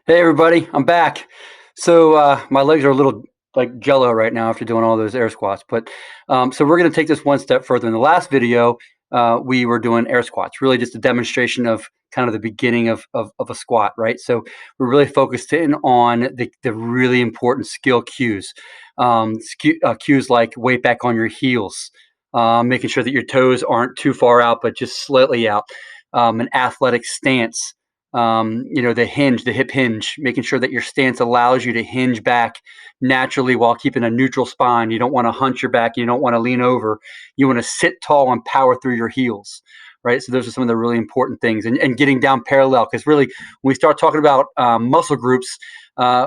Hey everybody, I'm back. So my legs are a little like jello right now after doing all those air squats. But so we're going to take this one step further. In the last video, we were doing air squats, really just a demonstration of kind of the beginning of a squat, right? So we're really focused in on the really important skill cues, cues like weight back on your heels, making sure that your toes aren't too far out, but just slightly out, an athletic stance, the hinge, the hip hinge, making sure that your stance allows you to hinge back naturally while keeping a neutral spine. You don't want to hunch your back. You don't want to lean over. You want to sit tall and power through your heels, right? So those are some of the really important things. And getting down parallel, because really when we start talking about muscle groups,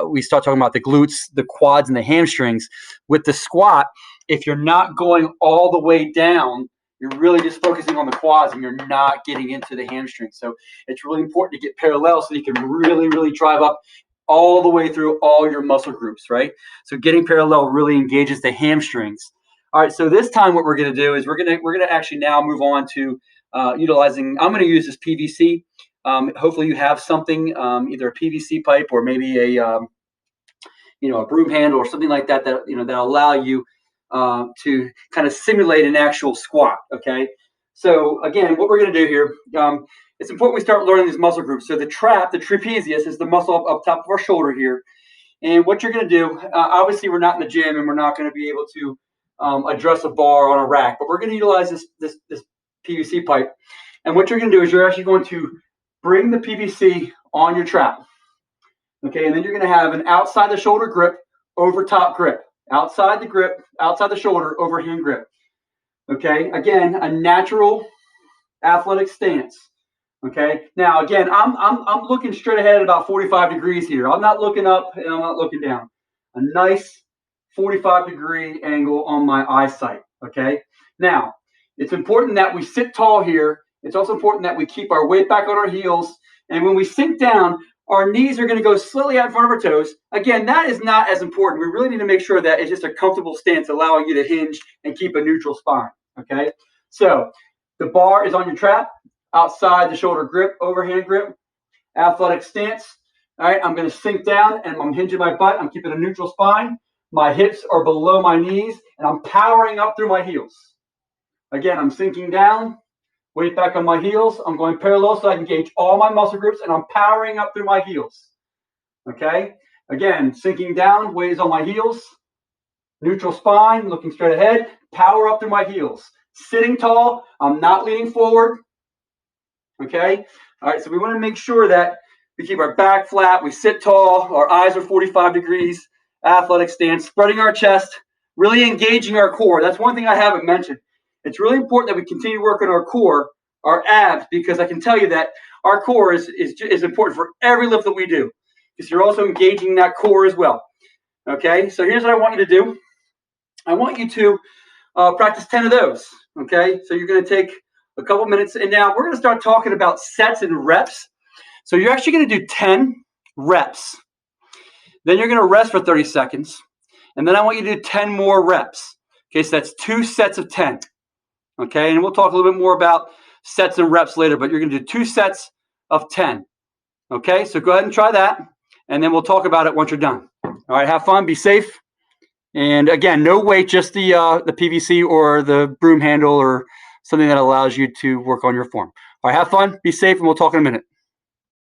we start talking about the glutes, the quads, and the hamstrings. With the squat, if you're not going all the way down, you're really just focusing on the quads and you're not getting into the hamstrings. So it's really important to get parallel so you can really, really drive up all the way through all your muscle groups, right? So getting parallel really engages the hamstrings. All right, so this time what we're gonna do is we're gonna actually now move on to utilizing, I'm gonna use this PVC. Hopefully you have something, either a PVC pipe or maybe a broom handle or something like that that allow you to kind of simulate an actual squat. Okay, so again, what we're going to do here, it's important we start learning these muscle groups. So the trapezius, is the muscle up top of our shoulder here. And what you're going to do, obviously we're not in the gym and we're not going to be able to address a bar on a rack, but we're going to utilize this PVC pipe. And what you're going to do is you're actually going to bring the PVC on your trap. Okay, and then you're going to have an outside the shoulder grip, over top grip. Outside the grip, outside the shoulder, overhand grip. Okay, again, a natural athletic stance. Okay, now again, I'm looking straight ahead at about 45 degrees here. I'm not looking up and I'm not looking down. A nice 45-degree angle on my eyesight. Okay, now it's important that we sit tall here. It's also important that we keep our weight back on our heels. And when we sink down, our knees are going to go slightly out in front of our toes. Again, that is not as important. We really need to make sure that it's just a comfortable stance, allowing you to hinge and keep a neutral spine. Okay, so the bar is on your trap, outside the shoulder grip, overhand grip, athletic stance. All right, I'm going to sink down and I'm hinging my butt. I'm keeping a neutral spine. My hips are below my knees and I'm powering up through my heels. Again, I'm sinking down. Weight back on my heels. I'm going parallel so I can engage all my muscle groups and I'm powering up through my heels. Okay? Again, sinking down, weight is on my heels. Neutral spine, looking straight ahead. Power up through my heels. Sitting tall, I'm not leaning forward. Okay? All right, so we want to make sure that we keep our back flat, we sit tall, our eyes are 45 degrees, athletic stance, spreading our chest, really engaging our core. That's one thing I haven't mentioned. It's really important that we continue to work on our core, our abs, because I can tell you that our core is important for every lift that we do, because you're also engaging that core as well. Okay, so here's what I want you to do. I want you to practice 10 of those. Okay, so you're going to take a couple minutes, and now we're going to start talking about sets and reps. So you're actually going to do 10 reps. Then you're going to rest for 30 seconds, and then I want you to do 10 more reps. Okay, so that's 2 sets of 10. Okay, and we'll talk a little bit more about sets and reps later, but you're going to do 2 sets of 10. Okay, so go ahead and try that, and then we'll talk about it once you're done. All right, have fun, be safe. And again, no weight, just the PVC or the broom handle or something that allows you to work on your form. All right, have fun, be safe, and we'll talk in a minute.